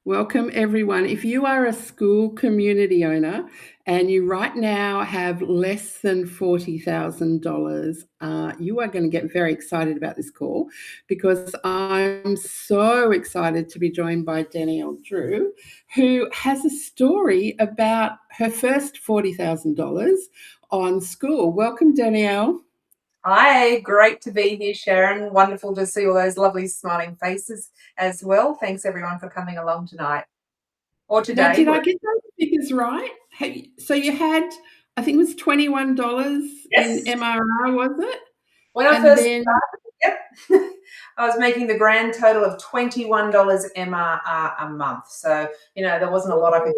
Welcome, everyone. If you are a school community owner and you right now have less than $40,000, you are going to get very excited about this call because I'm so excited to be joined by Danielle Drew, who has a story about her first $40,000 on Skool. Welcome, Danielle. Hi, great to be here, Sharon. Wonderful to see all those lovely smiling faces as well. Thanks everyone for coming along tonight or Now, today. did I get those figures right? So you had, I think it was $21 in Yes. MRR, was it? When I And first then, started, yep, I was making the grand total of $21 MRR a month. So, there wasn't a lot I could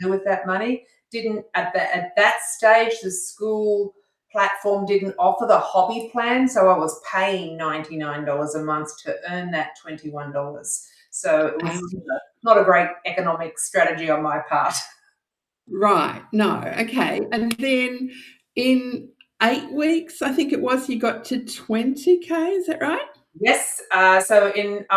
do with that money. Didn't at that stage, the school platform didn't offer the hobby plan, so I was paying $99 a month to earn that $21. So it was not a great economic strategy on my part. right, no, okay. And then in 8 weeks, I think it was, you got to 20K, is that right? Yes. I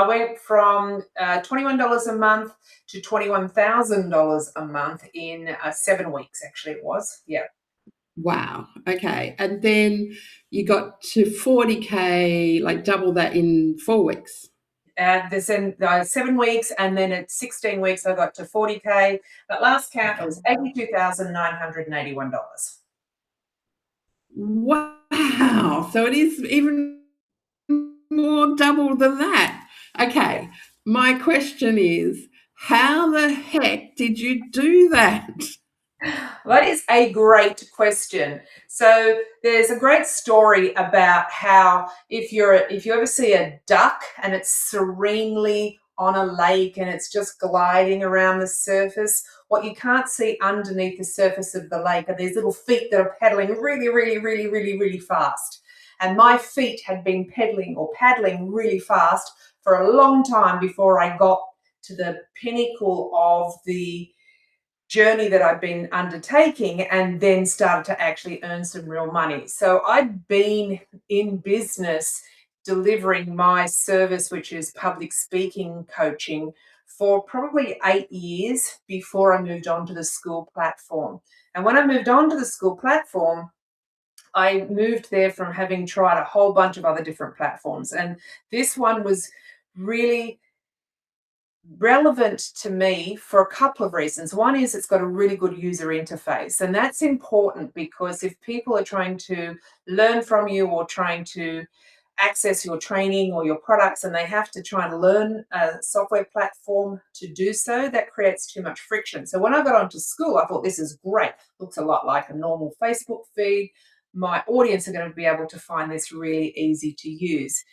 went from $21 a month to $21,000 a month in 7 weeks. Actually, it was. Yeah. Wow, okay. And then you got to 40K, like double that in 4 weeks. This in 7 weeks, and then at 16 weeks, I got to 40K. But last count, it was $82,981. Wow. So it is even more double than that. Okay. My question is, how the heck did you do that? That is a great question. So there's a great story about how if you ever see a duck and it's serenely on a lake and it's just gliding around the surface, what you can't see underneath the surface of the lake are these little feet that are paddling really, really, really, really, really fast. And my feet had been pedaling or paddling really fast for a long time before I got to the pinnacle of the journey that I'd been undertaking and then started to actually earn some real money. So I'd been in business delivering my service, which is public speaking coaching, for probably 8 years before I moved on to the Skool platform. And when I moved on to the Skool platform, I moved there from having tried a whole bunch of other different platforms. And this one was really relevant to me for a couple of reasons. One is it's got a really good user interface, and that's important because if people are trying to learn from you or trying to access your training or your products and they have to try and learn a software platform to do so, that creates too much friction. So when I got onto Skool, I thought this is great. Looks a lot like a normal Facebook feed. My audience are going to be able to find this really easy to use.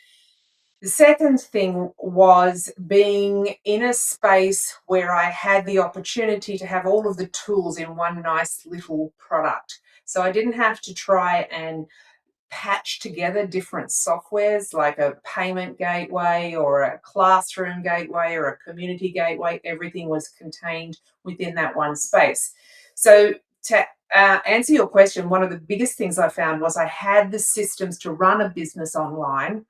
The second thing was being in a space where I had the opportunity to have all of the tools in one nice little product. So I didn't have to try and patch together different softwares like a payment gateway or a classroom gateway or a community gateway. Everything was contained within that one space. So to answer your question, one of the biggest things I found was I had the systems to run a business online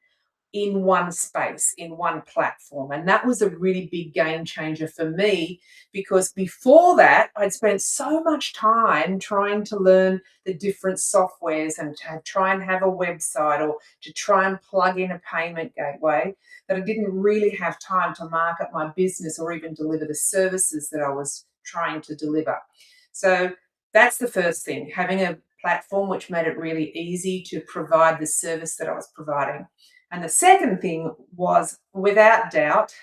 in one space, in one platform. And that was a really big game changer for me because before that, I'd spent so much time trying to learn the different softwares and to try and have a website or to try and plug in a payment gateway that I didn't really have time to market my business or even deliver the services that I was trying to deliver. So that's the first thing, having a platform which made it really easy to provide the service that I was providing. And the second thing was, without doubt,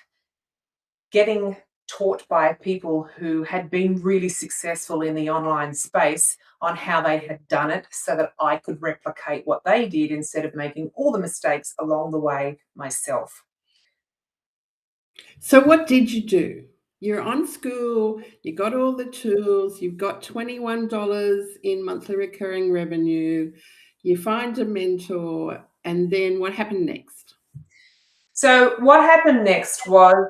getting taught by people who had been really successful in the online space on how they had done it so that I could replicate what they did instead of making all the mistakes along the way myself. So what did you do? You're on Skool, you got all the tools, you've got $21 in monthly recurring revenue, you find a mentor, and then what happened next? So, what happened next was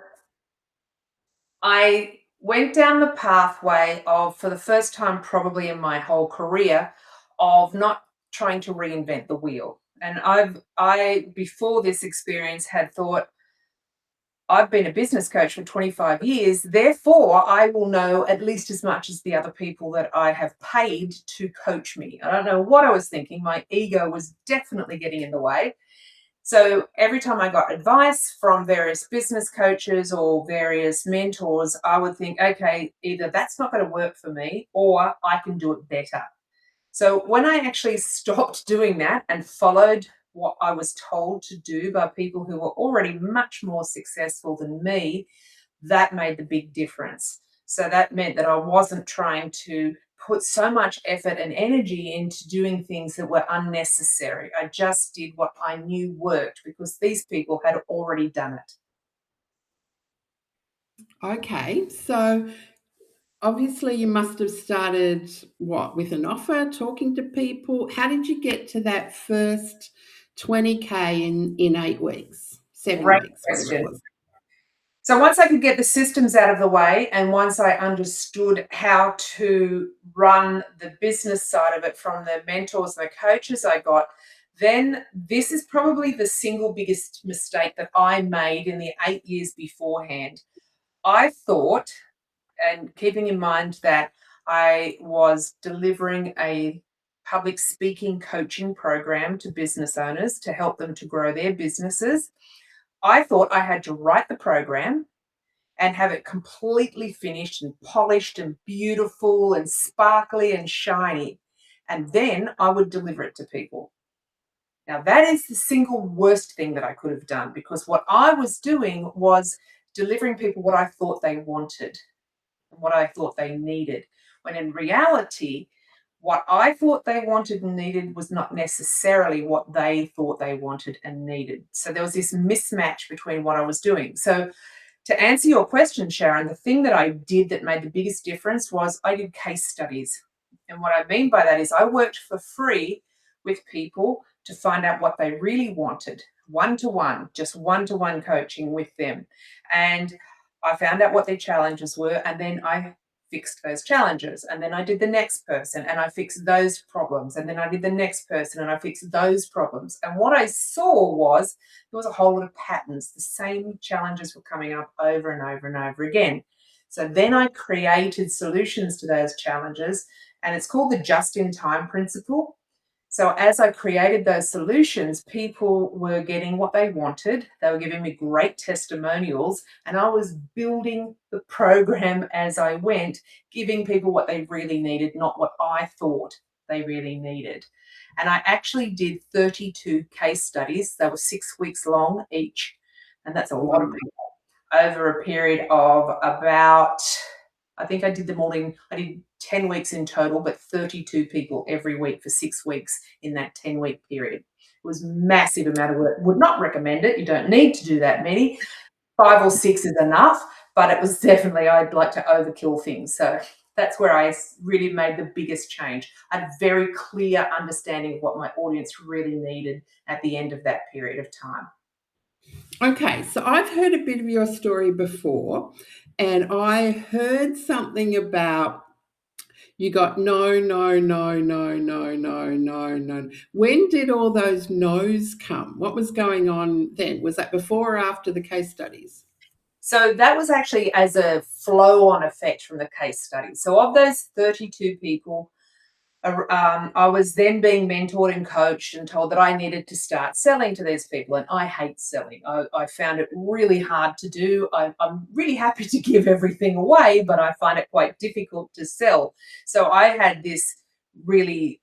I went down the pathway of, for the first time probably in my whole career, of not trying to reinvent the wheel. And I before this experience had thought, I've been a business coach for 25 years, therefore I will know at least as much as the other people that I have paid to coach me. I don't know what I was thinking. My ego was definitely getting in the way. So every time I got advice from various business coaches or various mentors, I would think, okay, either that's not going to work for me or I can do it better. So when I actually stopped doing that and followed what I was told to do by people who were already much more successful than me, that made the big difference. So that meant that I wasn't trying to put so much effort and energy into doing things that were unnecessary. I just did what I knew worked because these people had already done it. Okay, so obviously you must have started with an offer, talking to people. How did you get to that first 20K in 8 weeks, 7 Great weeks, whatever it question. was? So once I could get the systems out of the way and once I understood how to run the business side of it from the mentors and the coaches I got, then this is probably the single biggest mistake that I made in the 8 years beforehand. I thought, and keeping in mind that I was delivering a public speaking coaching program to business owners to help them to grow their businesses, I thought I had to write the program and have it completely finished and polished and beautiful and sparkly and shiny. And then I would deliver it to people. Now, that is the single worst thing that I could have done because what I was doing was delivering people what I thought they wanted and what I thought they needed. When in reality, what I thought they wanted and needed was not necessarily what they thought they wanted and needed. So there was this mismatch between what I was doing. So to answer your question, Sharon, the thing that I did that made the biggest difference was I did case studies. And what I mean by that is I worked for free with people to find out what they really wanted, one-to-one, just one-to-one coaching with them. And I found out what their challenges were, and then I fixed those challenges. And then I did the next person and I fixed those problems. And then I did the next person and I fixed those problems. And what I saw was there was a whole lot of patterns. The same challenges were coming up over and over and over again. So then I created solutions to those challenges, and it's called the just-in-time principle. So as I created those solutions, people were getting what they wanted. They were giving me great testimonials, and I was building the program as I went, giving people what they really needed, not what I thought they really needed. And I actually did 32 case studies. They were 6 weeks long each, and that's a lot of people over a period of about, I think I did them all I did 10 weeks in total, but 32 people every week for 6 weeks in that 10-week period. It was a massive amount of work. Would not recommend it. You don't need to do that many. 5 or 6 is enough, but it was definitely, I'd like to overkill things. So that's where I really made the biggest change. I had a very clear understanding of what my audience really needed at the end of that period of time. Okay, so I've heard a bit of your story before, and I heard something about you got no, no, no, no, no, no, no, no. When did all those no's come? What was going on then? Was that before or after the case studies? So that was actually as a flow-on effect from the case study. So of those 32 people, I was then being mentored and coached and told that I needed to start selling to these people. And I hate selling. I found it really hard to do. I'm really happy to give everything away, but I find it quite difficult to sell. So I had this really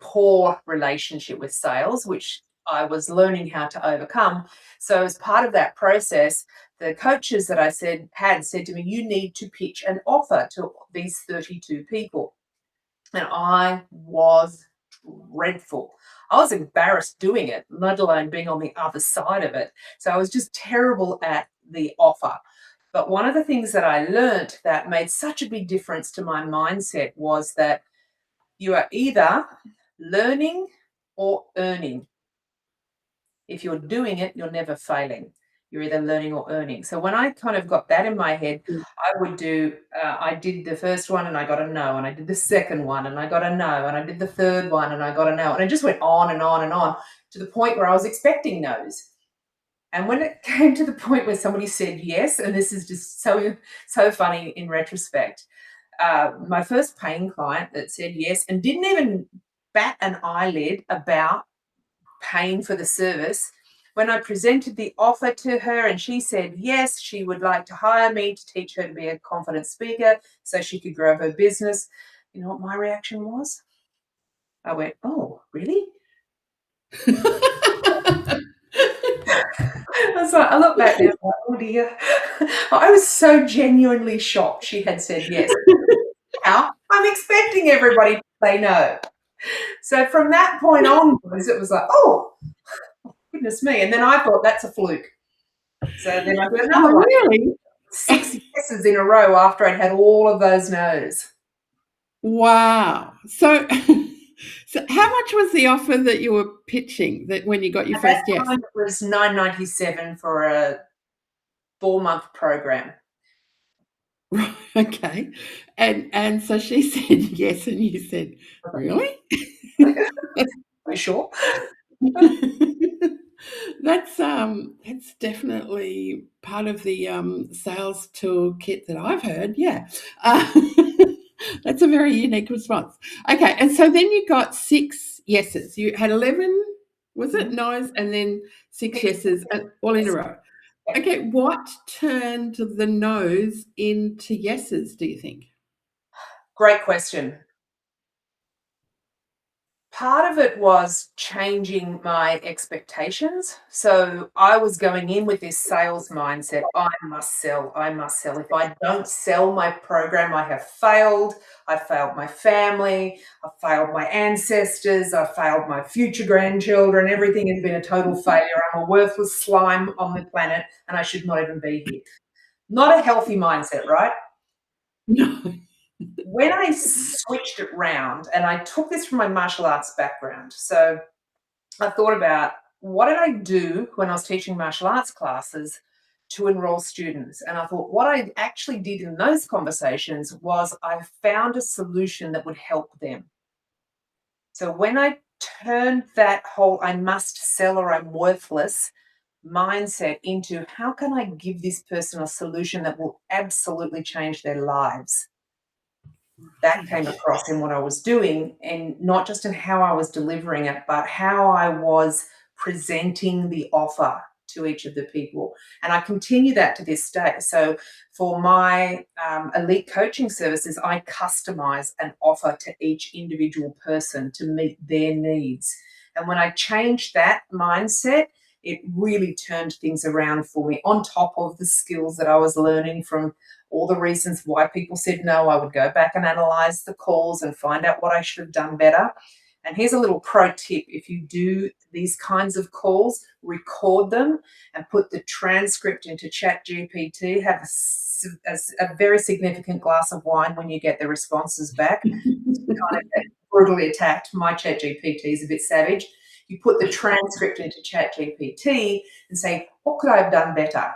poor relationship with sales, which I was learning how to overcome. So as part of that process, the coaches that I had said to me, you need to pitch an offer to these 32 people. And I was dreadful. I was embarrassed doing it, let alone being on the other side of it. So I was just terrible at the offer. But one of the things that I learned that made such a big difference to my mindset was that you are either learning or earning. If you're doing it, you're never failing. You're either learning or earning. So when I kind of got that in my head, I did the first one and I got a no, and I did the second one and I got a no, and I did the third one and I got a no. And it just went on and on and on to the point where I was expecting no's. And when it came to the point where somebody said yes, and this is just so funny in retrospect, my first paying client that said yes and didn't even bat an eyelid about paying for the service. When I presented the offer to her and she said yes, she would like to hire me to teach her to be a confident speaker so she could grow her business. You know what my reaction was? I went, "Oh, really?" I look back now, like, oh dear. I was so genuinely shocked she had said yes. Now I'm expecting everybody to say no. So from that point onwards, it was like, oh, goodness me. And then I thought that's a fluke. So then I did Oh, another one. really? 6 yeses in a row after I'd had all of those no's. Wow. So, so how much was the offer that you were pitching that when you got your At that first yes? time, it was $9.97 for a 4-month program. Right, okay. And so she said yes, and you said, really? Are you sure? That's definitely part of the sales toolkit that I've heard. Yeah, that's a very unique response. Okay, and so then you got 6 yeses. You had 11, was it no's, and then 6 yeses, all in a row. Okay, what turned the no's into yeses? Do you think? Great question. Part of it was changing my expectations. So I was going in with this sales mindset. I must sell. I must sell. If I don't sell my program, I have failed. I failed my family. I failed my ancestors. I failed my future grandchildren. Everything has been a total failure. I'm a worthless slime on the planet and I should not even be here. Not a healthy mindset, right? No. When I switched it round, and I took this from my martial arts background, so I thought about what did I do when I was teaching martial arts classes to enroll students? And I thought what I actually did in those conversations was I found a solution that would help them. So when I turned that whole I must sell or I'm worthless mindset into how can I give this person a solution that will absolutely change their lives? That came across in what I was doing, and not just in how I was delivering it, but how I was presenting the offer to each of the people. And I continue that to this day. So for my elite coaching services, I customize an offer to each individual person to meet their needs. And when I changed that mindset, it really turned things around for me. On top of the skills that I was learning from all the reasons why people said no, I would go back and analyze the calls and find out what I should have done better. And here's a little pro tip. If you do these kinds of calls, record them and put the transcript into ChatGPT. Have a very significant glass of wine when you get the responses back. Kind of brutally attacked. My ChatGPT is a bit savage. You put the transcript into ChatGPT and say, what could I have done better?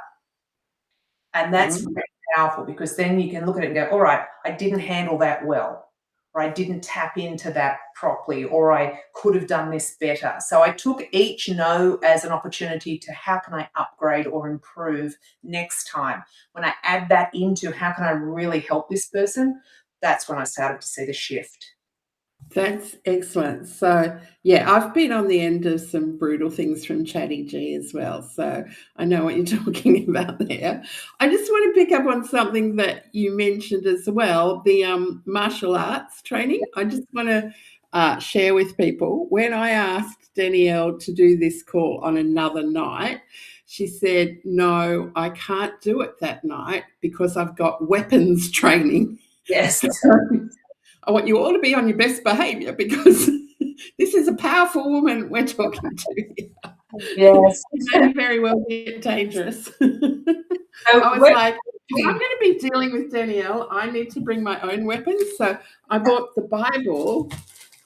And that's really powerful because then you can look at it and go, all right, I didn't handle that well, or I didn't tap into that properly, or I could have done this better. So I took each no as an opportunity to how can I upgrade or improve next time? When I add that into how can I really help this person, that's when I started to see the shift. That's excellent. So, yeah, I've been on the end of some brutal things from Chatty G as well. So I know what you're talking about there. I just want to pick up on something that you mentioned as well, the martial arts training. I just want to share with people. When I asked Danielle to do this call on another night, she said, no, I can't do it that night because I've got weapons training. Yes. I want you all to be on your best behaviour because this is a powerful woman we're talking to here. Yes. It may very well get dangerous. So I was like, if I'm going to be dealing with Danielle, I need to bring my own weapons. So I bought the Bible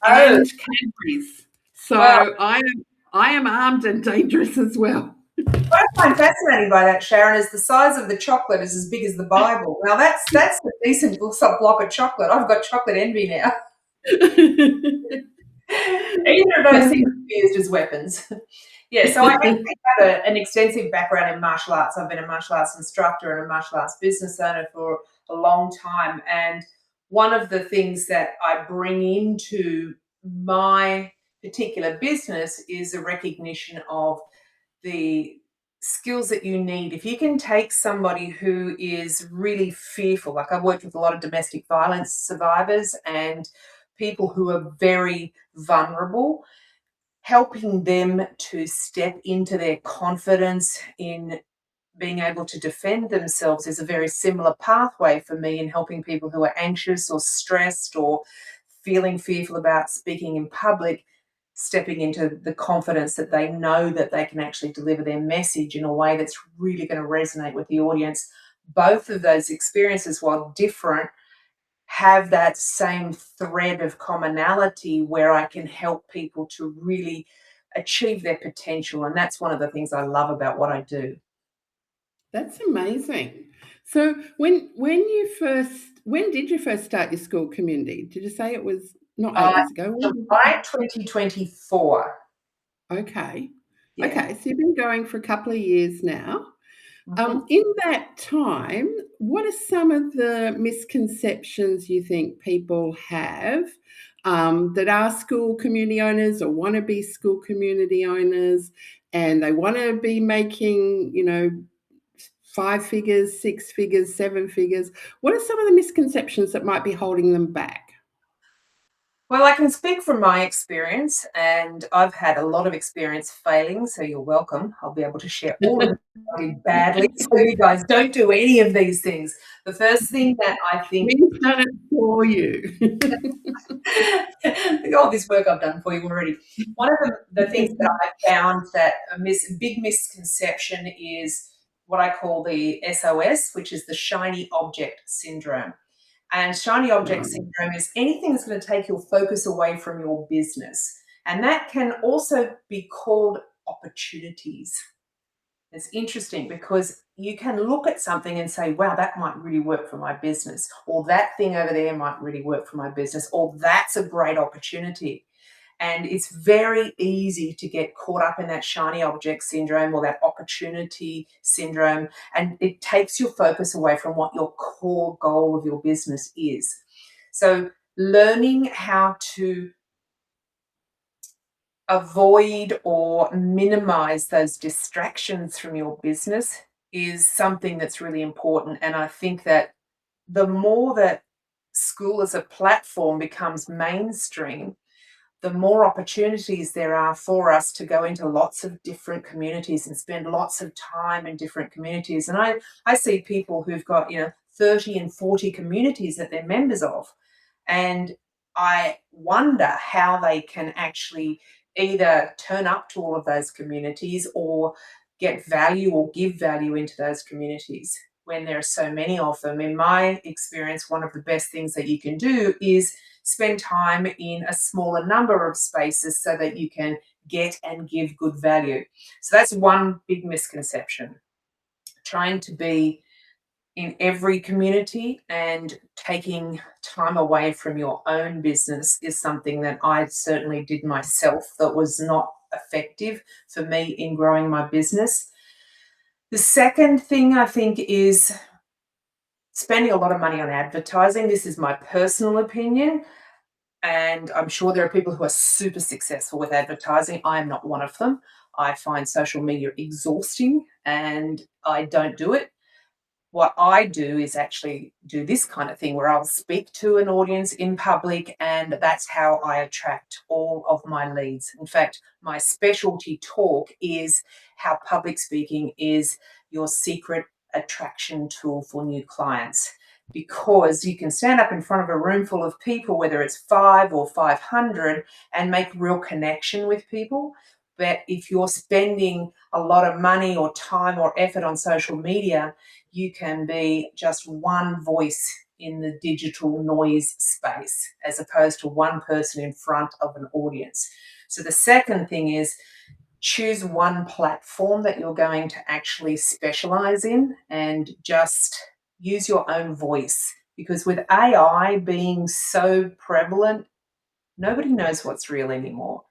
and Cadbury's. So well, I am armed and dangerous as well. what I find fascinating by that, Sharon, is the size of the chocolate is as big as the Bible. Now that's a decent block of chocolate. I've got chocolate envy now. Either of those things can be used as weapons. Yeah, so I actually have an extensive background in martial arts. I've been a martial arts instructor and a martial arts business owner for a long time. And one of the things that I bring into my particular business is a recognition of the skills that you need. If you can take somebody who is really fearful, like I've worked with a lot of domestic violence survivors and people who are very vulnerable, helping them to step into their confidence in being able to defend themselves is a very similar pathway for me in helping people who are anxious or stressed or feeling fearful about speaking in public, stepping into the confidence that they know that they can actually deliver their message in a way that's really going to resonate with the audience. Both of those experiences, while different, have that same thread of commonality where I can help people to really achieve their potential. And that's one of the things I love about what I do. That's amazing. So when did you first start your school community? Did you say it was not 8 years ago? July 2024. Okay. Yeah. Okay, so you've been going for a couple of years now. Mhm. In that time, what are some of the misconceptions you think people have, that are school community owners or wanna be school community owners, and they wanna be making, 5 figures, 6 figures, 7 figures? What are some of the misconceptions that might be holding them back? Well, I can speak from my experience, and I've had a lot of experience failing, so you're welcome. I'll be able to share all of it badly, so you guys don't do any of these things. The first thing that I think We've done it for you. all this work I've done for you already. One of the things that I found that big misconception is what I call the SOS, which is the shiny object syndrome. And shiny object Right. syndrome is anything that's going to take your focus away from your business. And that can also be called opportunities. It's interesting because you can look at something and say, wow, that might really work for my business, or that thing over there might really work for my business, or that's a great opportunity. And it's very easy to get caught up in that shiny object syndrome or that opportunity syndrome. And it takes your focus away from what your core goal of your business is. So, learning how to avoid or minimize those distractions from your business is something that's really important. And I think that the more that school as a platform becomes mainstream, the more opportunities there are for us to go into lots of different communities and spend lots of time in different communities. And I see people who've got, 30 and 40 communities that they're members of. And I wonder how they can actually either turn up to all of those communities or get value or give value into those communities when there are so many of them. In my experience, one of the best things that you can do is spend time in a smaller number of spaces so that you can get and give good value. So that's one big misconception. Trying to be in every community and taking time away from your own business is something that I certainly did myself that was not effective for me in growing my business. The second thing I think is spending a lot of money on advertising. This is my personal opinion. And I'm sure there are people who are super successful with advertising. I am not one of them. I find social media exhausting and I don't do it. What I do is actually do this kind of thing where I'll speak to an audience in public, and that's how I attract all of my leads. In fact, my specialty talk is how public speaking is your secret attraction tool for new clients. Because you can stand up in front of a room full of people, whether it's 5 or 500, and make real connection with people. But if you're spending a lot of money or time or effort on social media, you can be just one voice in the digital noise space as opposed to one person in front of an audience. So the second thing is choose one platform that you're going to actually specialize in and just use your own voice. Because with AI being so prevalent, nobody knows what's real anymore.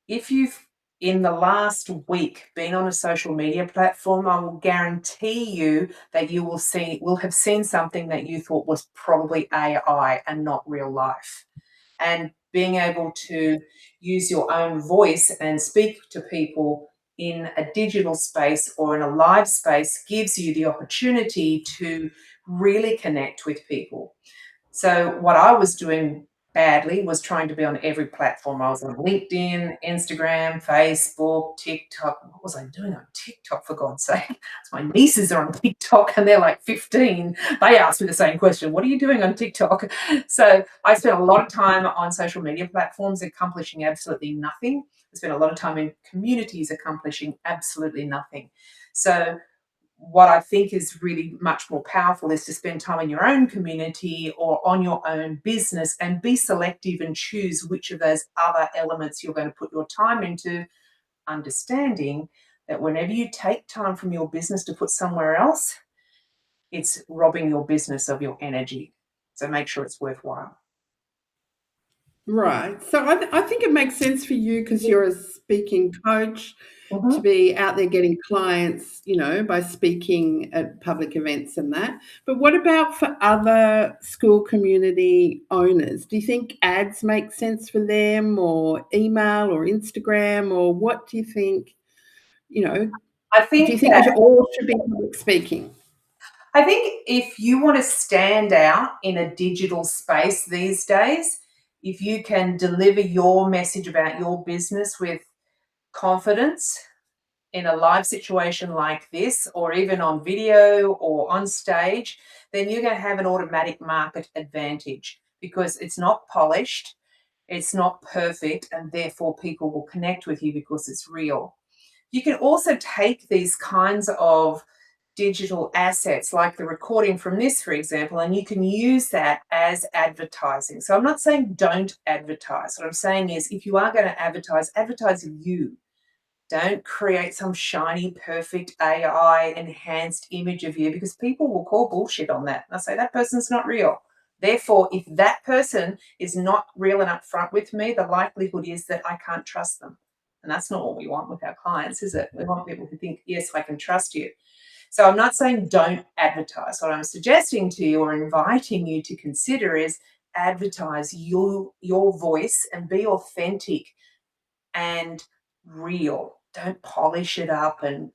If you've in the last week being on a social media platform, I will guarantee you that you will have seen something that you thought was probably AI and not real life. And being able to use your own voice and speak to people in a digital space or in a live space gives you the opportunity to really connect with people. So what I was doing badly was trying to be on every platform. I was on LinkedIn, Instagram, Facebook, TikTok. What was I doing on TikTok, for God's sake? My nieces are on TikTok and they're like 15. They ask me the same question. What are you doing on TikTok? So I spent a lot of time on social media platforms accomplishing absolutely nothing. I spent a lot of time in communities accomplishing absolutely nothing. So what I think is really much more powerful is to spend time in your own community or on your own business and be selective and choose which of those other elements you're going to put your time into, understanding that whenever you take time from your business to put somewhere else, it's robbing your business of your energy. So make sure it's worthwhile. Right. So I think it makes sense for you because you're a speaking coach to Mhm. be out there getting clients, by speaking at public events and that. But what about for other school community owners? Do you think ads make sense for them, or email or Instagram, or what do you think, you know, I do you think think that they all should be public speaking? I think if you want to stand out in a digital space these days, if you can deliver your message about your business with confidence in a live situation like this, or even on video or on stage, then you're going to have an automatic market advantage because it's not polished, it's not perfect, and therefore people will connect with you because it's real. You can also take these kinds of digital assets like the recording from this, for example, and you can use that as advertising. So I'm not saying don't advertise. What I'm saying is if you are going to advertise, advertise you. Don't create some shiny, perfect AI enhanced image of you because people will call bullshit on that. And I say that person's not real. Therefore, if that person is not real and upfront with me, the likelihood is that I can't trust them. And that's not what we want with our clients, is it? We want people to think, yes, I can trust you. So I'm not saying don't advertise. What I'm suggesting to you or inviting you to consider is advertise your voice and be authentic and real. Don't polish it up and,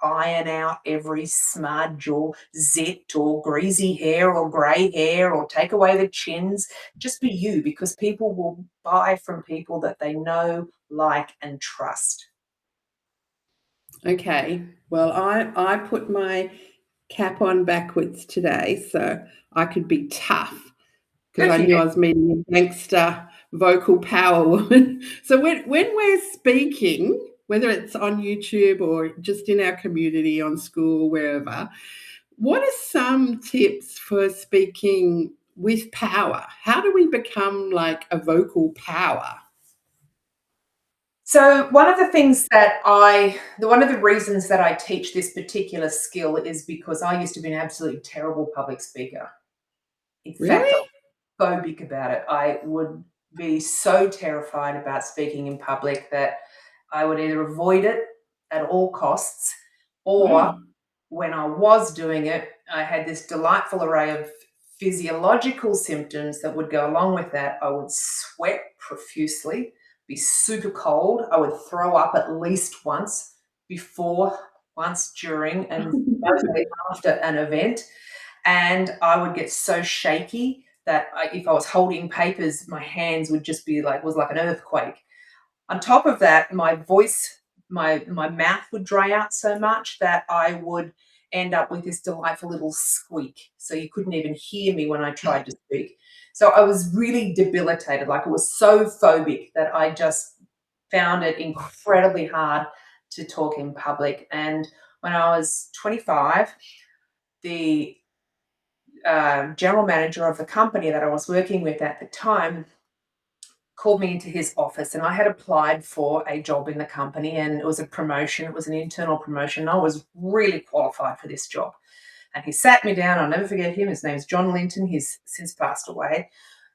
iron out every smudge or zit or greasy hair or grey hair or take away the chins. Just be you because people will buy from people that they know, like, and trust. Okay. Well, I put my cap on backwards today so I could be tough because Good I for knew you. I was meeting a gangster vocal power woman. So when we're speaking, whether it's on YouTube or just in our community, on school, wherever, what are some tips for speaking with power? How do we become like a vocal power? So one of the one of the reasons that I teach this particular skill is because I used to be an absolutely terrible public speaker. In fact, Really? phobic about it. I would be so terrified about speaking in public that I would either avoid it at all costs, or Wow. when I was doing it, I had this delightful array of physiological symptoms that would go along with that. I would sweat profusely, be super cold. I would throw up at least once before, once during, and mostly after an event. And I would get so shaky that if I was holding papers, my hands would just be like, was like an earthquake. On top of that, my voice, my mouth would dry out so much that I would end up with this delightful little squeak. So you couldn't even hear me when I tried to speak. So I was really debilitated. Like, it was so phobic that I just found it incredibly hard to talk in public. And when I was 25, the general manager of the company that I was working with at the time called me into his office, and I had applied for a job in the company, and it was a promotion. It was an internal promotion. I was really qualified for this job. And he sat me down. I'll never forget him. His name's John Linton. He's since passed away.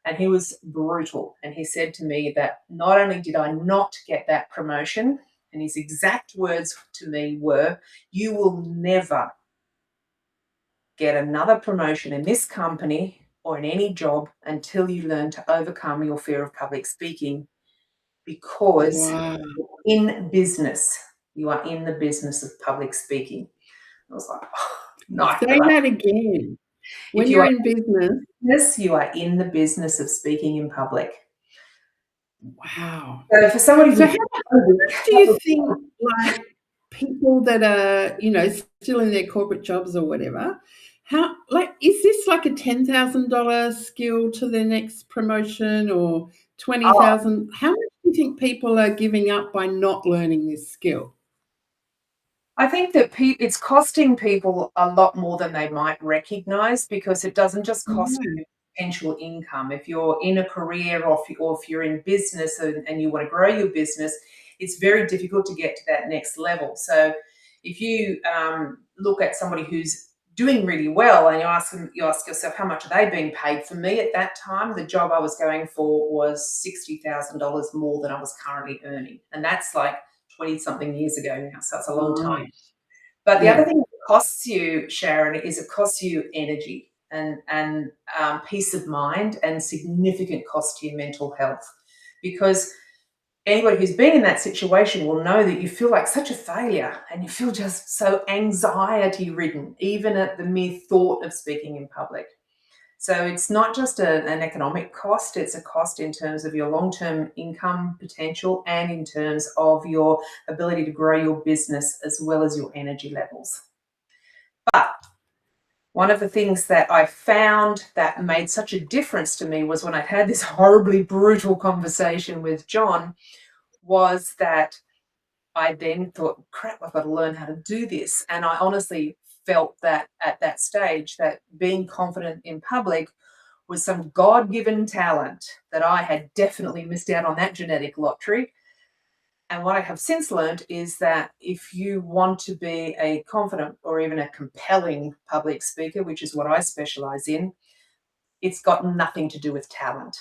And he was brutal. And he said to me that not only did I not get that promotion, and his exact words to me were, "You will never get another promotion in this company or in any job until you learn to overcome your fear of public speaking, because Wow. in business, you are in the business of public speaking." I was like, oh, knife to Say the that again. If When you you're are in business, in business, you are in the business of speaking in public. wow. So for somebody So who's how much do you think, like, people that are, still in their corporate jobs or whatever, how, like, is this like a $10,000 skill to their next promotion or oh, 20,000? How much do you think people are giving up by not learning this skill? I think that it's costing people a lot more than they might recognize, because it doesn't just cost Right. you potential income. If you're in a career, or if you're in business and you want to grow your business, it's very difficult to get to that next level. So if you look at somebody who's doing really well and you ask yourself, how much are they being paid? For me at that time, the job I was going for was $60,000 more than I was currently earning. And that's like 20 something years ago now. So it's a long time. Right. But the other Yeah. thing it costs you, Sharon, is it costs you energy and peace of mind, and significant cost to your mental health. Because anybody who's been in that situation will know that you feel like such a failure and you feel just so anxiety ridden, even at the mere thought of speaking in public. So it's not just an economic cost, it's a cost in terms of your long-term income potential and in terms of your ability to grow your business as well as your energy levels. But one of the things that I found that made such a difference to me was when I had this horribly brutal conversation with John, was that I then thought, crap, I've got to learn how to do this. And I honestly felt that at that stage that being confident in public was some God-given talent that I had definitely missed out on that genetic lottery. And what I have since learned is that if you want to be a confident or even a compelling public speaker, which is what I specialize in, it's got nothing to do with talent.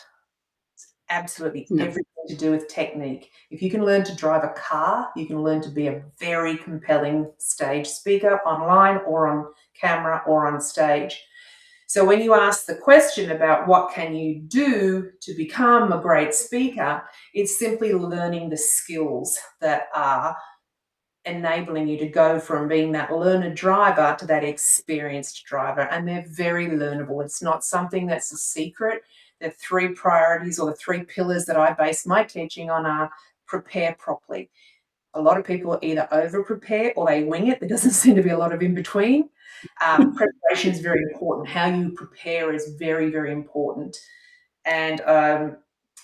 It's absolutely No. everything to do with technique. If you can learn to drive a car, you can learn to be a very compelling stage speaker online or on camera or on stage. So when you ask the question about what can you do to become a great speaker, it's simply learning the skills that are enabling you to go from being that learner driver to that experienced driver. And they're very learnable. It's not something that's a secret. The three priorities or the three pillars that I base my teaching on are: prepare properly. A lot of people either over prepare or they wing it. There doesn't seem to be a lot of in between. Preparation is very important. How you prepare is very, very important. And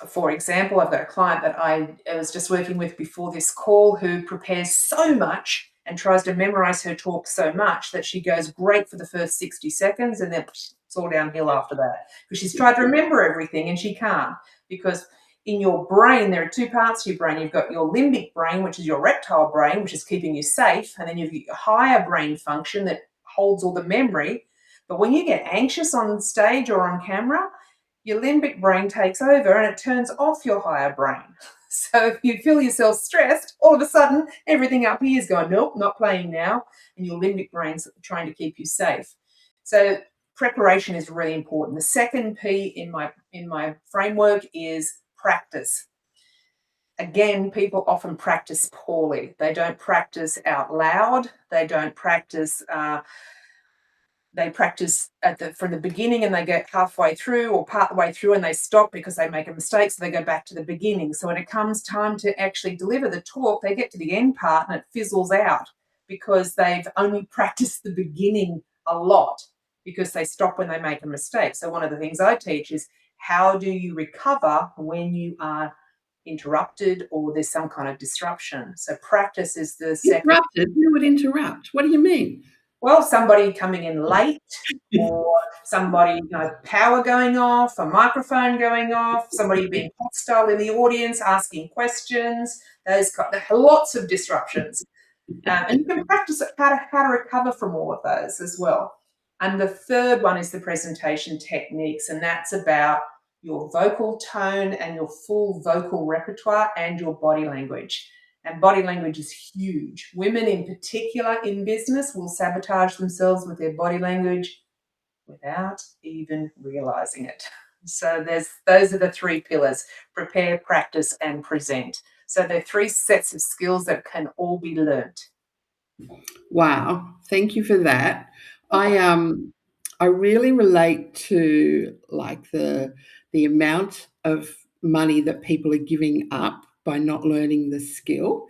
for example, I've got a client that I was just working with before this call who prepares so much and tries to memorize her talk so much that she goes great for the first 60 seconds and then it's all downhill after that, because she's tried to remember everything and she can't. Because in your brain, there are two parts to your brain. You've got your limbic brain, which is your reptile brain, which is keeping you safe. And then you've got your higher brain function that holds all the memory. But when you get anxious on stage or on camera, your limbic brain takes over and it turns off your higher brain. So if you feel yourself stressed, all of a sudden everything up here is going, nope, not playing now. And your limbic brain's trying to keep you safe. So preparation is really important. The second P in my framework is practice. Again, people often practice poorly. They don't practice out loud. They don't practice. They practice from the beginning and they get halfway through or part the way through and they stop because they make a mistake, so they go back to the beginning. So when it comes time to actually deliver the talk, they get to the end part and it fizzles out because they've only practiced the beginning a lot, because they stop when they make a mistake. So one of the things I teach is, how do you recover when you are interrupted or there's some kind of disruption? So practice is the second. Interrupted? Who would interrupt? What do you mean? Well, somebody coming in late, or somebody, power going off, a microphone going off, somebody being hostile in the audience, asking questions. There are lots of disruptions. And you can practice how to recover from all of those as well. And the third one is the presentation techniques, and that's about your vocal tone and your full vocal repertoire, and your body language. And body language is huge. Women in particular in business will sabotage themselves with their body language without even realizing it. So those are the three pillars: prepare, practice, and present. So they're three sets of skills that can all be learnt. Wow, thank you for that. I really relate to like the amount of money that people are giving up by not learning the skill.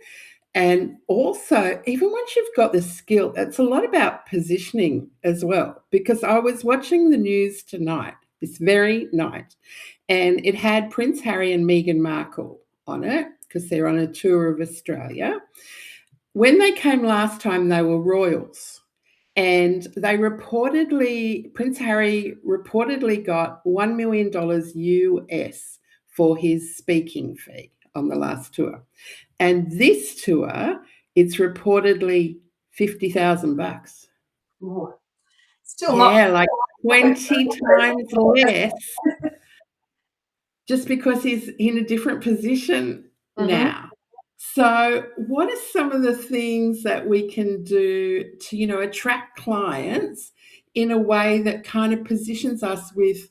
And also, even once you've got the skill, it's a lot about positioning as well. Because I was watching the news tonight, this very night, and it had Prince Harry and Meghan Markle on it because they're on a tour of Australia. When they came last time, they were royals. And they reportedly, Prince Harry reportedly got $1 million US for his speaking fee on the last tour. And this tour, it's reportedly $50,000. Ooh, still not. Yeah, like 20 times less, just because he's in a different position Mhm. now. So, what are some of the things that we can do to, attract clients in a way that kind of positions us with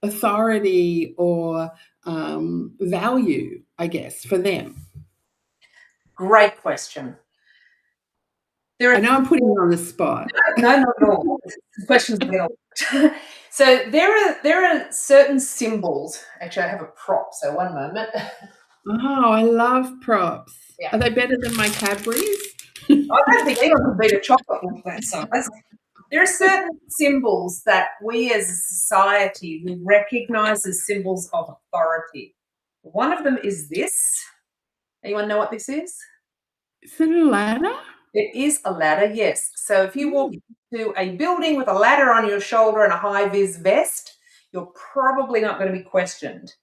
authority or value, I guess, for them? Great question. There I are know I'm putting you on the spot. no, not at all. Questions are going. So there are certain symbols. Actually, I have a prop. So one moment. Oh, I love props. Yeah. Are they better than my Cadbury's? I don't think anyone can beat a chocolate with that size. There are certain symbols that we as a society we recognize as symbols of authority. One of them is this. Anyone know what this is? Is it a ladder? It is a ladder, yes. So if you walk Mm. into a building with a ladder on your shoulder and a high-vis vest, you're probably not going to be questioned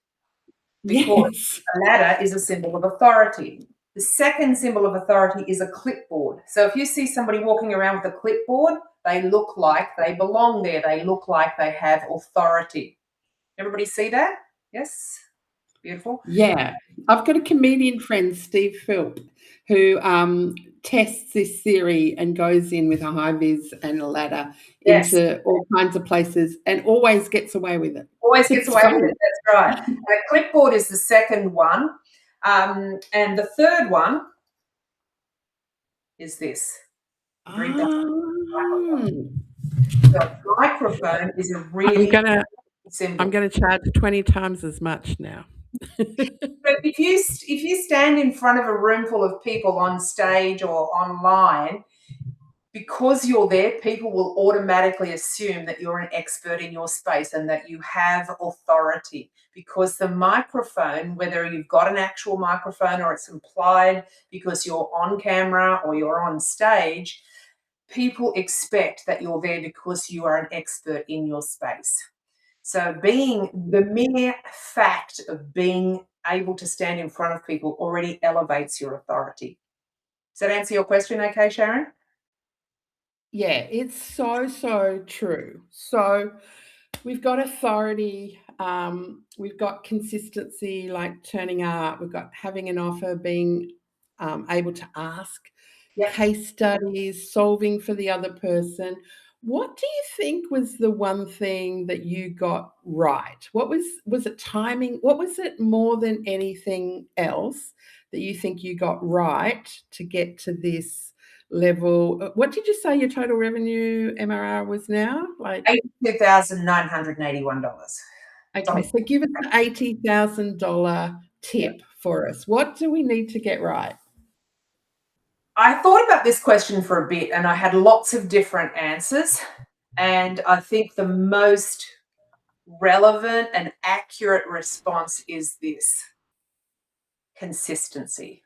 because Yes. a ladder is a symbol of authority. The second symbol of authority is a clipboard. So if you see somebody walking around with a clipboard, they look like they belong there. They look like they have authority. Everybody see that? Yes? Beautiful. Yeah. I've got a comedian friend, Steve Philp, who tests this theory and goes in with a high vis and a ladder Yes. into all kinds of places and always gets away with it. Always gets It's away with funny. it. That's right. And a clipboard is the second one. And the third one is this. Green dot Ah. microphone. So a microphone is a I'm really gonna I'm symbol. gonna charge 20 times as much now. But if you stand in front of a room full of people on stage or online, because you're there, people will automatically assume that you're an expert in your space and that you have authority. Because the microphone, whether you've got an actual microphone or it's implied because you're on camera or you're on stage, people expect that you're there because you are an expert in your space. So being the mere fact of being able to stand in front of people already elevates your authority. Does that answer your question okay, Sharon? Yeah, it's so, so true. So we've got authority, we've got consistency, like turning up, we've got having an offer, being able to ask, Yep. case studies, solving for the other person. What do you think was the one thing that you got right? Was it timing? What was it more than anything else that you think you got right to get to this level? What did you say your total revenue MRR was now? Like, $82,981. okay, so give us the $80,000 tip for us. What do we need to get right? I thought about this question for a bit and I had lots of different answers. And I think the most relevant and accurate response is this: consistency.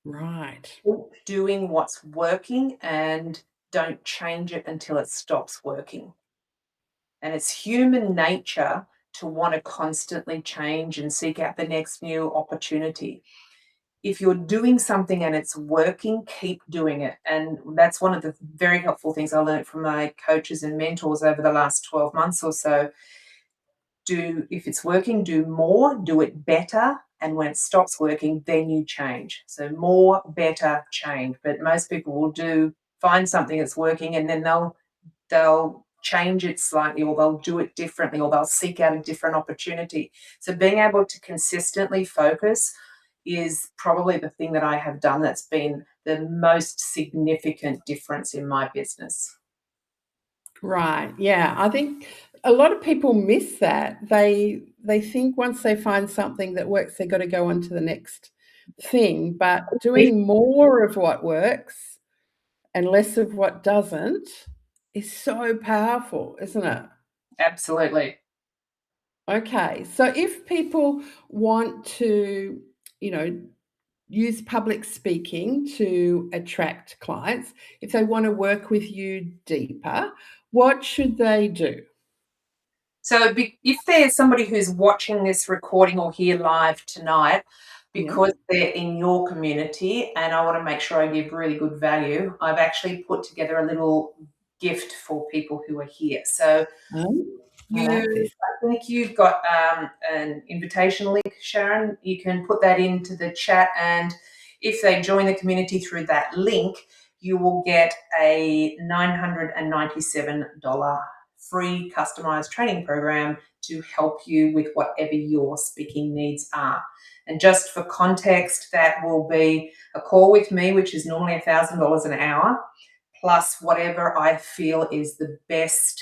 Right. Keep doing what's working and don't change it until it stops working. And it's human nature to want to constantly change and seek out the next new opportunity. If you're doing something and it's working, keep doing it. And that's one of the very helpful things I learned from my coaches and mentors over the last 12 months or so. if it's working, do more, do it better. And when it stops working, then you change. So more, better, change. But most people will find something that's working, and then they'll change it slightly, or they'll do it differently, or they'll seek out a different opportunity. So being able to consistently focus is probably the thing that I have done that's been the most significant difference in my business. Right. Yeah. I think a lot of people miss that. They think once they find something that works, they've got to go on to the next thing. But doing more of what works and less of what doesn't is so powerful, isn't it? Absolutely. Okay. So if people want to, you know, use public speaking to attract clients, if they want to work with you deeper, what should they do? So if there's somebody who's watching this recording or here live tonight, Yeah. because they're in your community and I want to make sure I give really good value, I've actually put together a little gift for people who are here. So I like this. I think you've got an invitation link, Sharon. You can put that into the chat, and if they join the community through that link, you will get a $997 free customized training program to help you with whatever your speaking needs are. And just for context, that will be a call with me, which is normally $1,000 an hour, plus whatever I feel is the best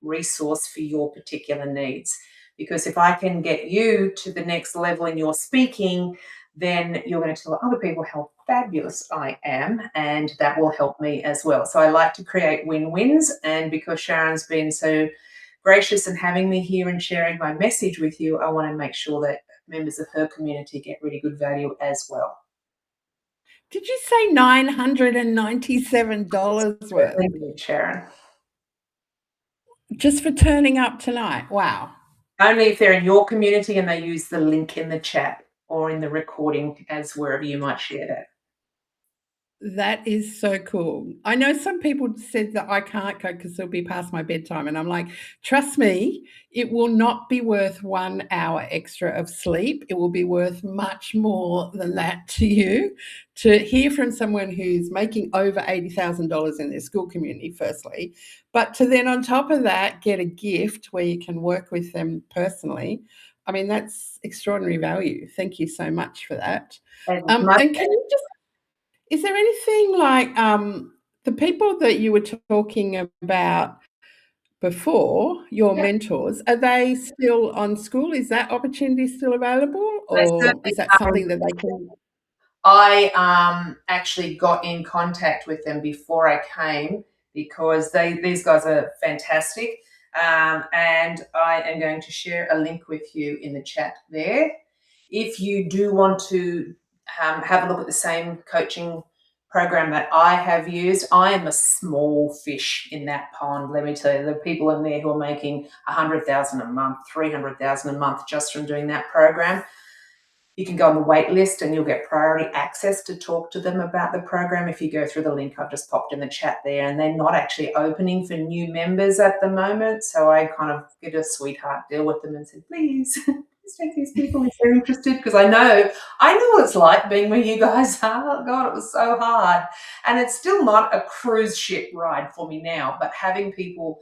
resource for your particular needs. Because if I can get you to the next level in your speaking, then you're going to tell other people how fabulous I am, and that will help me as well. So I like to create win-wins, and because Sharon's been so gracious in having me here and sharing my message with you, I want to make sure that members of her community get really good value as well. Did you say $997 worth? Sharon. Just for turning up tonight? Wow. Only if they're in your community and they use the link in the chat or in the recording as wherever you might share that. That is so cool. I know some people said that I can't go because it'll be past my bedtime. And I'm like, trust me, it will not be worth 1 hour extra of sleep. It will be worth much more than that to you to hear from someone who's making over $80,000 in their school community, firstly, but to then on top of that, get a gift where you can work with them personally. I mean, that's extraordinary value. Thank you so much for that. And And can you just is there anything like the people that you were talking about before, your yeah, mentors, are they still on school? Is that opportunity still available, they or certainly is that something that they can? I actually got in contact with them before I came because these guys are fantastic. And I am going to share a link with you in the chat there. If you do want to have a look at the same coaching program that I have used, I am a small fish in that pond. Let me tell you, there are people in there who are making 100,000 a month, 300,000 a month just from doing that program. You can go on the wait list and you'll get priority access to talk to them about the program if you go through the link I've just popped in the chat there. And they're not actually opening for new members at the moment. So I kind of did a sweetheart deal with them and said, please, please take these people if they're interested. Because I know what it's like being where you guys are. Oh, God, it was so hard. And it's still not a cruise ship ride for me now, but having people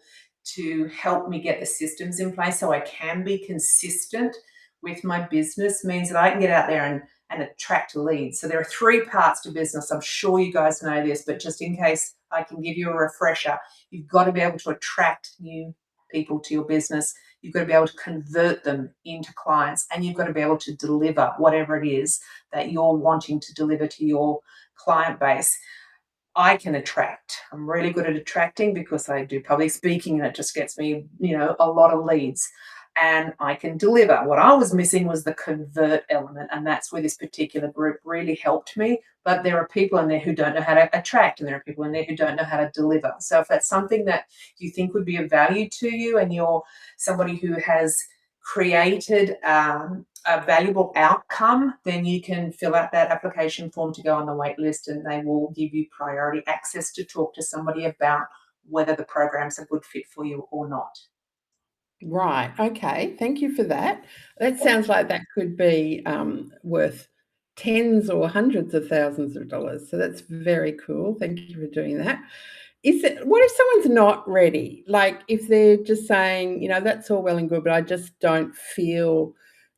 to help me get the systems in place so I can be consistent with my business means that I can get out there and attract leads. So there are 3 parts to business. I'm sure you guys know this, but just in case I can give you a refresher, you've got to be able to attract new people to your business. You've got to be able to convert them into clients, and you've got to be able to deliver whatever it is that you're wanting to deliver to your client base. I can attract. I'm really good at attracting because I do public speaking and it just gets me, a lot of leads. And I can deliver. What I was missing was the convert element, and that's where this particular group really helped me. But there are people in there who don't know how to attract, and there are people in there who don't know how to deliver. So if that's something that you think would be of value to you, and you're somebody who has created a valuable outcome, then you can fill out that application form to go on the wait list, and they will give you priority access to talk to somebody about whether the program's a good fit for you or not. Right. Okay. Thank you for that. That sounds like that could be worth tens or hundreds of thousands of dollars. So that's very cool. Thank you for doing that. Is it, what if someone's not ready? Like if they're just saying, that's all well and good, but I just don't feel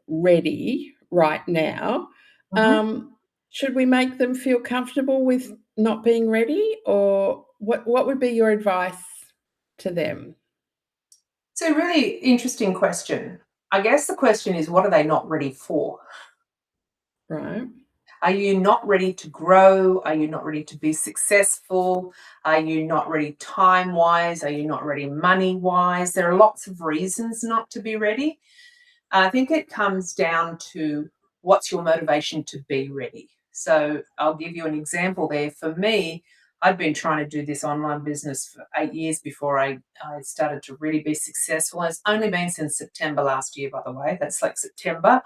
ready right now. Mhm. Um, should we make them feel comfortable with not being ready, or what would be your advice to them? It's a really interesting question. I guess the question is, what are they not ready for? Right. Are you not ready to grow? Are you not ready to be successful? Are you not ready time wise? Are you not ready money wise? There are lots of reasons not to be ready. I think it comes down to what's your motivation to be ready. So I'll give you an example there. For me, I'd been trying to do this online business for 8 years before I started to really be successful. And it's only been since September last year, by the way. That's like September.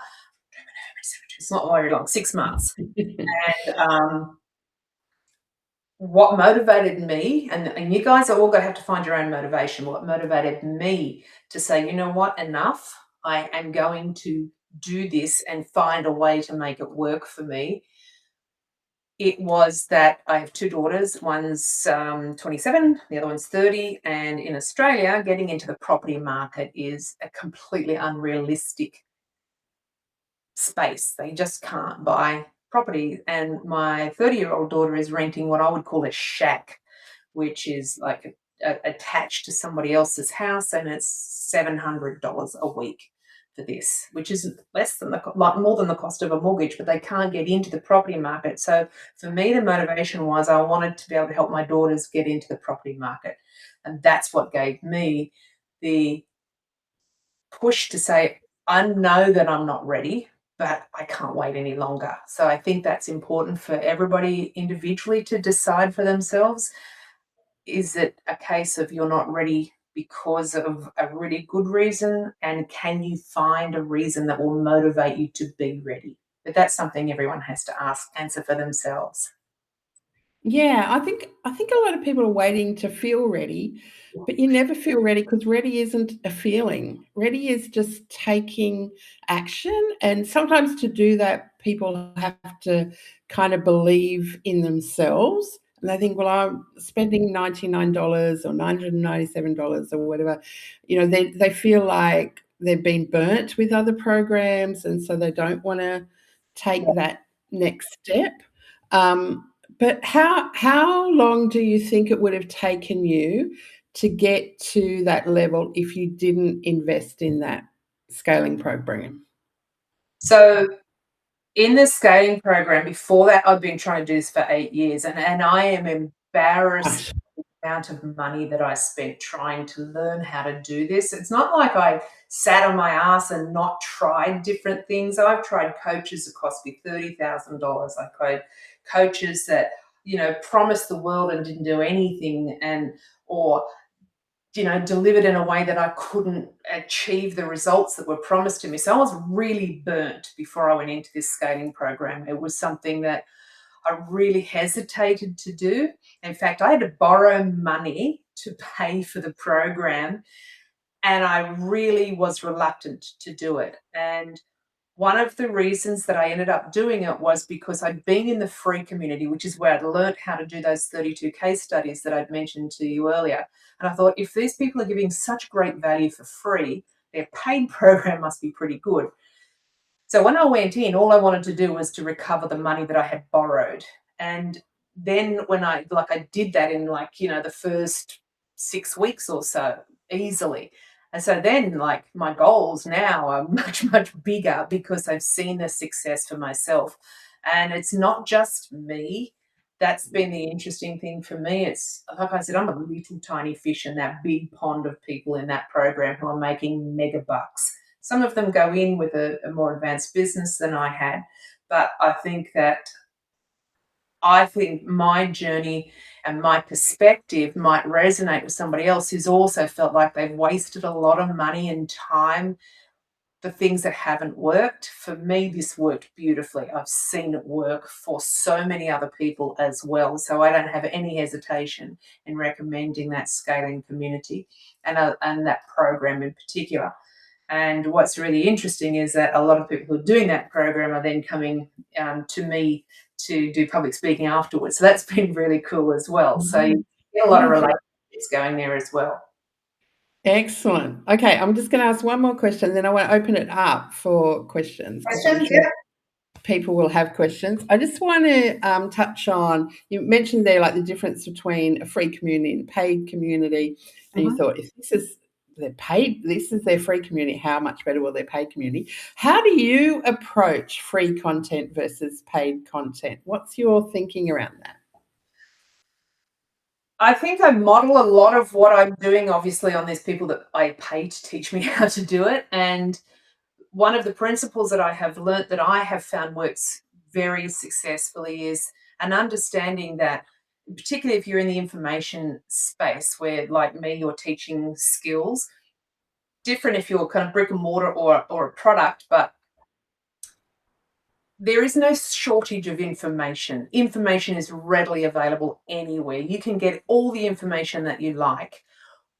It's not very long, 6 months. And what motivated me, and you guys are all going to have to find your own motivation. What motivated me to say, you know what, enough. I am going to do this and find a way to make it work for me. It was that I have two daughters. One's 27, the other one's 30. And in Australia, getting into the property market is a completely unrealistic space. They just can't buy property. And my 30-year-old daughter is renting what I would call a shack, which is like attached to somebody else's house, and it's $700 a week for this, which is less than like more than the cost of a mortgage, but they can't get into the property market. So for me, the motivation was I wanted to be able to help my daughters get into the property market, and that's what gave me the push to say, I know that I'm not ready, but I can't wait any longer. So I think that's important for everybody individually to decide for themselves. Is it a case of you're not ready because of a really good reason? And can you find a reason that will motivate you to be ready? But that's something everyone has to answer for themselves. Yeah, I think a lot of people are waiting to feel ready, but you never feel ready because ready isn't a feeling. Ready is just taking action, and sometimes to do that, people have to kind of believe in themselves, and they think, "Well, I'm spending $99 or $997 or whatever." They feel like they've been burnt with other programs, and so they don't wanna take that next step. But how long do you think it would have taken you to get to that level if you didn't invest in that scaling program? So in the scaling program, before that, I've been trying to do this for 8 years, and I am embarrassed Right. amount of money that I spent trying to learn how to do this. It's not like I sat on my ass and not tried different things. I've tried coaches that cost me $30,000. I tried coaches that, promised the world and didn't do anything, and or delivered in a way that I couldn't achieve the results that were promised to me. So I was really burnt before I went into this scaling program. It was something that I really hesitated to do. In fact, I had to borrow money to pay for the program, and I really was reluctant to do it. And one of the reasons that I ended up doing it was because I'd been in the free community, which is where I'd learnt how to do those 32 case studies that I'd mentioned to you earlier. And I thought, if these people are giving such great value for free, their paid program must be pretty good. So when I went in, all I wanted to do was to recover the money that I had borrowed. And then when I did that in the first 6 weeks or so easily. And so then my goals now are much, much bigger because I've seen the success for myself. And it's not just me. That's been the interesting thing for me. It's like I said, I'm a little tiny fish in that big pond of people in that program who are making mega bucks. Some of them go in with a more advanced business than I had, but I think my journey and my perspective might resonate with somebody else who's also felt like they've wasted a lot of money and time the things that haven't worked. For me, this worked beautifully. I've seen it work for so many other people as well. So I don't have any hesitation in recommending that scaling community and that program in particular. And what's really interesting is that a lot of people who are doing that program are then coming to me to do public speaking afterwards. So that's been really cool as well. So you get a lot of relationships going there as well. Excellent. Okay, I'm just going to ask one more question, then I want to open it up for questions. People will have questions. I just want to touch on, you mentioned there like the difference between a free community and a paid community, and you thought, if this is their free community, how much better will their paid community? How do you approach free content versus paid content? What's your thinking around that? I think I model a lot of what I'm doing, obviously, on these people that I pay to teach me how to do it. And one of the principles that I have learnt that I have found works very successfully is an understanding that, particularly if you're in the information space where, like me, you're teaching skills, different if you're kind of brick and mortar or a product, but there is no shortage of information. Information is readily available anywhere. You can get all the information that you like.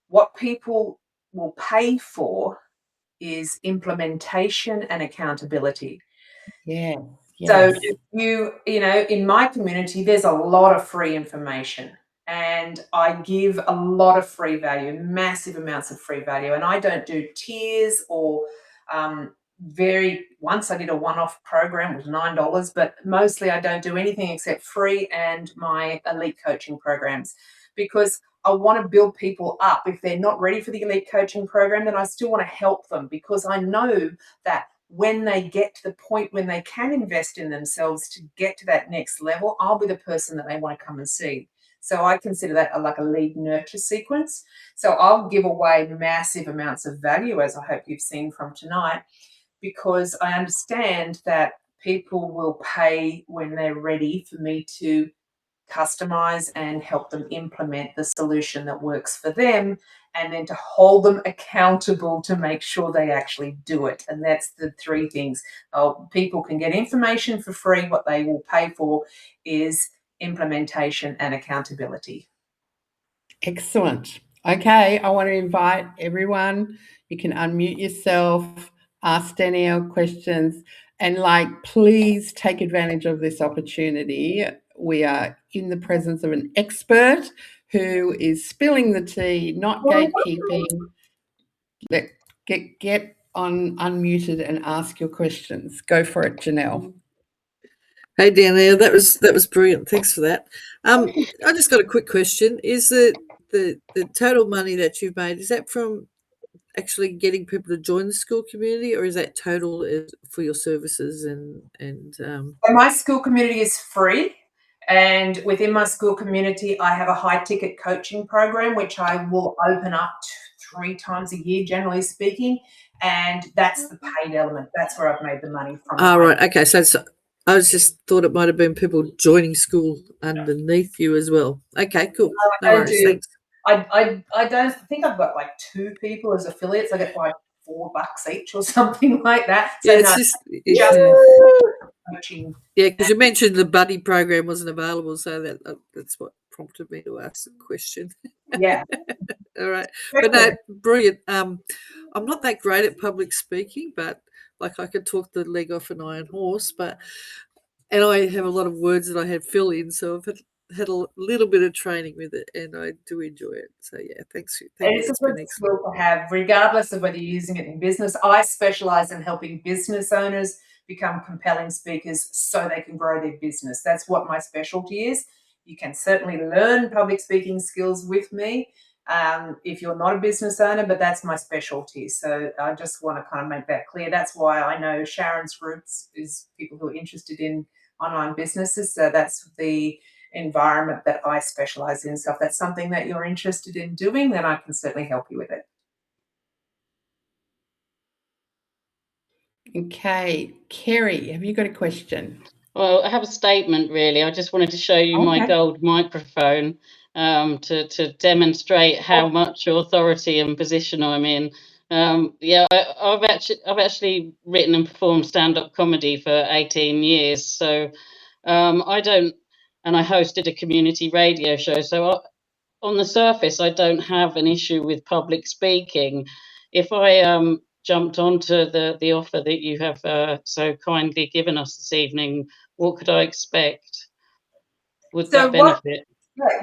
What people will pay for is implementation and accountability. Yeah. So you know, in my community, there's a lot of free information, and I give a lot of free value, massive amounts of free value. And I don't do tiers or once I did a one-off program with $9, but mostly I don't do anything except free and my elite coaching programs, because I want to build people up. If they're not ready for the elite coaching program, then I still want to help them, because I know that when they get to the point when they can invest in themselves to get to that next level, I'll be the person that they want to come and see. So I consider that like a lead nurture sequence. So I'll give away massive amounts of value, as I hope you've seen from tonight, because I understand that people will pay when they're ready for me to customize and help them implement the solution that works for them, and then to hold them accountable to make sure they actually do it. And that's the three things. People can get information for free. What they will pay for is implementation and accountability. Excellent. Okay, I want to invite everyone. You can unmute yourself, ask Danielle questions, and please take advantage of this opportunity. We are in the presence of an expert who is spilling the tea, not gatekeeping. Get on unmuted and ask your questions. Go for it, Janelle. Hey Danielle, that was brilliant. Thanks for that. I just got a quick question. Is the total money that you've made, is that from actually getting people to join the school community, or is that total for your services and my school community is free, and within my school community I have a high ticket coaching program which I will open up 3 times a year, generally speaking, and that's the paid element. That's where I've made the money from. Right. Okay, so I just thought it might have been people joining school underneath you as well. Okay, cool. No worries, thanks. I don't think I've got 2 people as affiliates. I get $4 each or something like that. So yeah, coaching. Yeah, because you mentioned the buddy program wasn't available, so that's what prompted me to ask the question. Yeah. All right. But no, brilliant. I'm not that great at public speaking, but I could talk the leg off an iron horse, and I have a lot of words that I had fill in, so I've had a little bit of training with it, and I do enjoy it. So yeah, thanks. It's a good skill to have, regardless of whether you're using it in business. I specialize in helping business owners become compelling speakers so they can grow their business. That's what my specialty is. You can certainly learn public speaking skills with me if you're not a business owner, but that's my specialty. So I just want to kind of make that clear. That's why I know Sharon's groups is people who are interested in online businesses. So that's the environment that I specialize in. So if that's something that you're interested in doing, then I can certainly help you with it. Okay, Kerry, have you got a question? Well, I have a statement, really. I just wanted to show you my gold microphone to demonstrate how much authority and position I'm in. Yeah, I've actually written and performed stand-up comedy for 18 years. So I don't, and I hosted a community radio show. So on the surface, I don't have an issue with public speaking. If I jumped onto the offer that you have so kindly given us this evening, what could I expect? Would that benefit?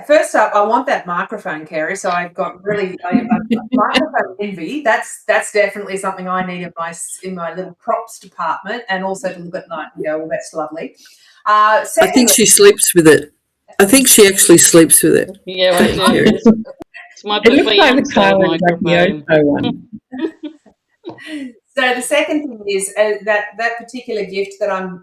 First up, I want that microphone, Kerry. So I've got I've got microphone envy. That's definitely something I need in my little props department, and also to look at night and go, well, that's lovely. I think she sleeps with it. I think she actually sleeps with it. Yeah, I do. It's my It looks like the Kylie microphone. one. So the second thing is that particular gift that I'm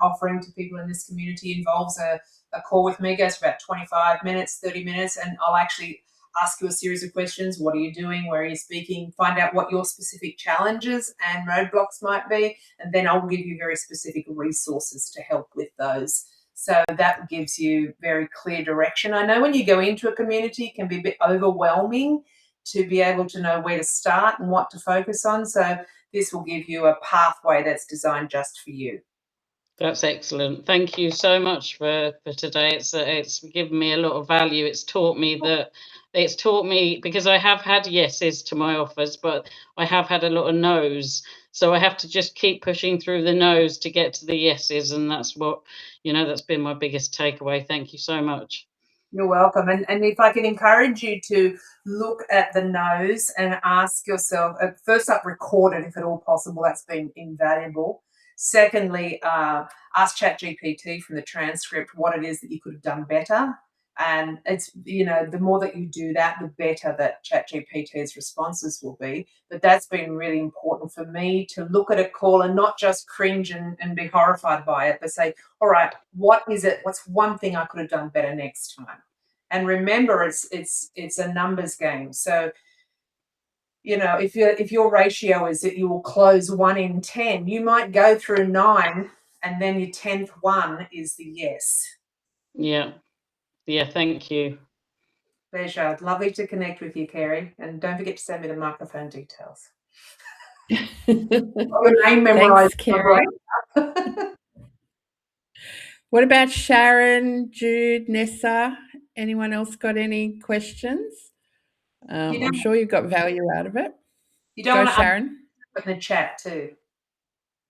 offering to people in this community involves a call with me. It goes for about 25 minutes, 30 minutes, and I'll actually ask you a series of questions. What are you doing? Where are you speaking? Find out what your specific challenges and roadblocks might be, and then I'll give you very specific resources to help with those. So that gives you very clear direction. I know when you go into a community, it can be a bit overwhelming to be able to know where to start and what to focus on. So this will give you a pathway that's designed just for you. That's excellent. Thank you so much for today. It's given me a lot of value. It's taught me because I have had yeses to my offers, but I have had a lot of no's. So I have to just keep pushing through the no's to get to the yeses, and that's what that's been my biggest takeaway. Thank you so much. You're welcome. And if I can encourage you to look at the no's and ask yourself, first up, record it if at all possible. That's been invaluable. Secondly, ask ChatGPT from the transcript what it is that you could have done better. And it's, the more that you do that, the better that ChatGPT's responses will be. But that's been really important for me to look at a call and not just cringe and be horrified by it, but say, all right, what is it? What's one thing I could have done better next time? And remember, it's a numbers game. So, if your ratio is that you will close 1 in 10, you might go through 9, and then your 10th one is the yes. Yeah. Yeah, thank you. Pleasure. Lovely to connect with you, Kerry. And don't forget to send me the microphone details. Your name memorized. Thanks, Kerry. What about Sharon, Jude, Nessa? Anyone else got any questions? I'm sure you got value out of it. You don't Go, Sharon. Put in the chat too.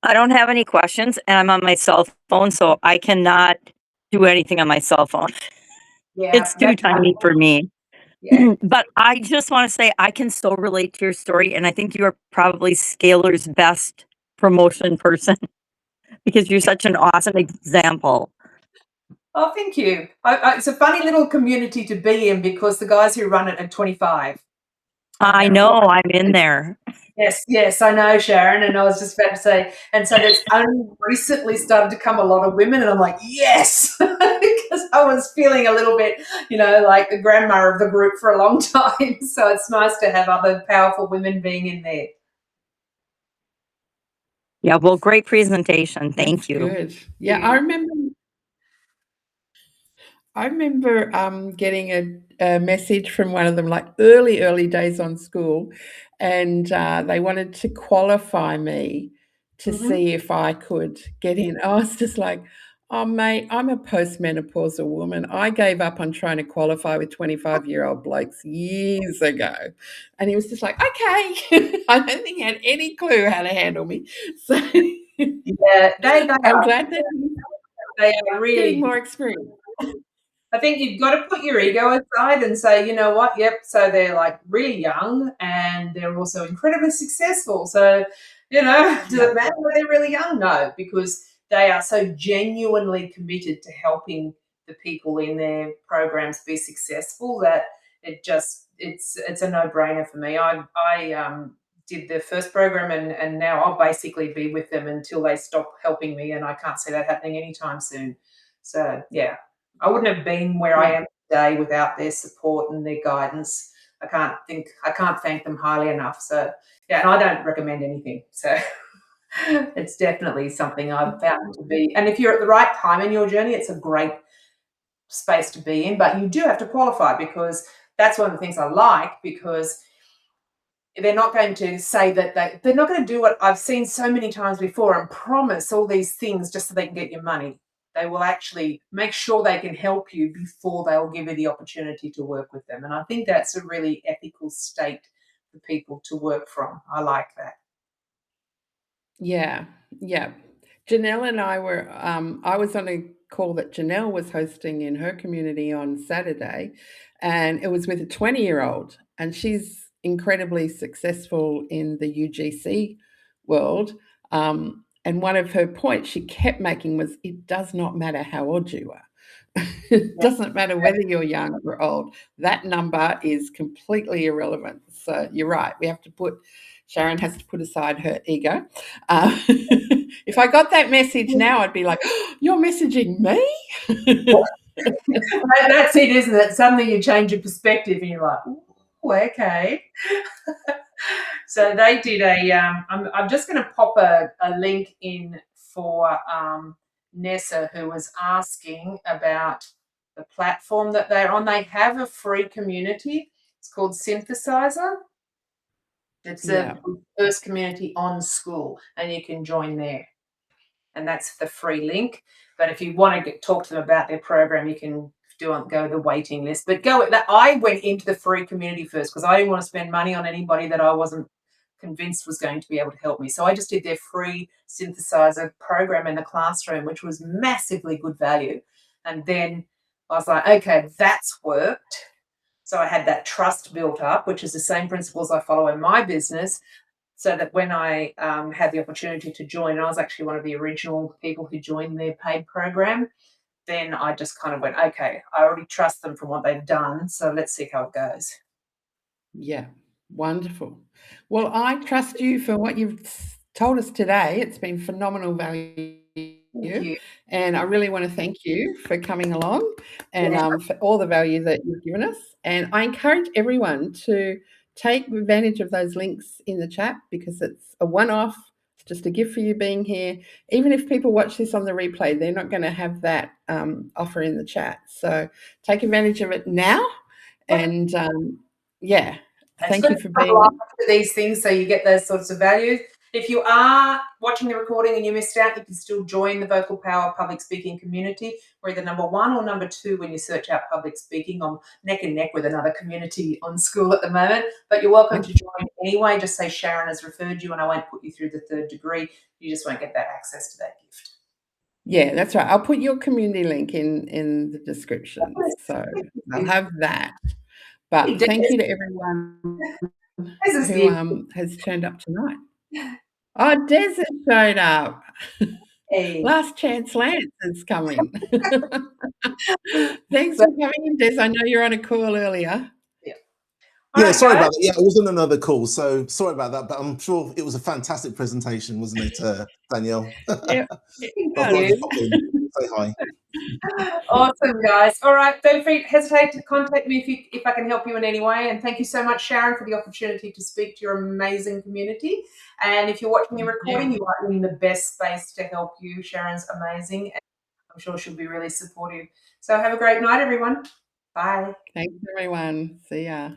I don't have any questions, and I'm on my cell phone, so I cannot do anything on my cell phone. Yeah, it's too tiny for me. Yeah. But I just want to say I can so relate to your story, and I think you're probably Scalar's best promotion person because you're such an awesome example. Oh, thank you. It's a funny little community to be in because the guys who run it are 25. I know, I'm in there. Yes, I know, Sharon. And I was just about to say, and so there's only recently started to come a lot of women, and I'm like, yes, because I was feeling a little bit, like the grandma of the group for a long time. So it's nice to have other powerful women being in there. Yeah, well, great presentation. Thank you. Good. Yeah, I remember getting a message from one of them, like early days on Skool, and they wanted to qualify me to see if I could get in. I was just like, oh, mate, I'm a postmenopausal woman. I gave up on trying to qualify with 25-year-old blokes years ago. And he was just like, okay. I don't think he had any clue how to handle me. So yeah, I'm glad that they are really getting more experience. I think you've got to put your ego aside and say, you know what, yep, so they're like really young and they're also incredibly successful. So, does it matter that they're really young? No, because they are so genuinely committed to helping the people in their programs be successful that it's a no-brainer for me. I did the first program and now I'll basically be with them until they stop helping me, and I can't see that happening anytime soon. So, yeah. I wouldn't have been where I am today without their support and their guidance. I can't thank them highly enough. So yeah, and I don't recommend anything. So it's definitely something I've found to be. And if you're at the right time in your journey, it's a great space to be in. But you do have to qualify, because that's one of the things I like, because they're not going to say that they're not going to do what I've seen so many times before and promise all these things just so they can get your money. They will actually make sure they can help you before they'll give you the opportunity to work with them. And I think that's a really ethical state for people to work from. I like that. Yeah, yeah. Janelle and I were, I was on a call that Janelle was hosting in her community on Saturday, and it was with a 20-year-old, and she's incredibly successful in the UGC world. And one of her points she kept making was, it does not matter how old you are. It doesn't matter whether you're young or old. That number is completely irrelevant. So you're right. Sharon has to put aside her ego. If I got that message now, I'd be like, oh, you're messaging me? That's it, isn't it? Suddenly you change your perspective and you're like, ooh, okay. So they did I'm just going to pop a link in for Nessa, who was asking about the platform that they're on. They have a free community. It's called Synthesizer. It's the first community on Skool, and you can join there. And that's the free link. But if you want to talk to them about their program, you can go the waiting list. But I went into the free community first because I didn't want to spend money on anybody that I wasn't convinced was going to be able to help me. So I just did their free synthesizer program in the classroom, which was massively good value. And then I was like, okay, that's worked. So I had that trust built up, which is the same principles I follow in my business. So that when I had the opportunity to join, and I was actually one of the original people who joined their paid program, then I just kind of went, okay, I already trust them from what they've done, so let's see how it goes. Yeah, wonderful. Well, I trust you for what you've told us today. It's been phenomenal value. Thank you. And I really want to thank you for coming along and for all the value that you've given us. And I encourage everyone to take advantage of those links in the chat because it's a one-off. It's just a gift for you being here. Even if people watch this on the replay, they're not going to have that offer in the chat. So take advantage of it now. And thank you for being here. These things, so you get those sorts of values. If you are watching the recording and you missed out, you can still join the Vocal Power public speaking community. We're either number 1 or number 2 when you search out public speaking. I'm neck and neck with another community on Skool at the moment, but you're welcome to join anyway. Just say Sharon has referred you and I won't put you through the 3rd degree. You just won't get that access to that gift. Yeah, that's right. I'll put your community link in the description. So I'll have that. But thank you to everyone who has turned up tonight. Oh, Des has showed up. Hey. Last Chance Lance is coming. Thanks for coming in, Des. I know you're on a call earlier. Yeah, sorry about that. Yeah, I was on another call, so sorry about that. But I'm sure it was a fantastic presentation, wasn't it, Danielle? Yeah. Say hi. Awesome, guys. All right, don't hesitate to contact me if I can help you in any way. And thank you so much, Sharon, for the opportunity to speak to your amazing community. And if you're watching the recording, you are in the best space to help you. Sharon's amazing, and I'm sure she'll be really supportive. So have a great night, everyone. Bye. Thanks, everyone. See ya.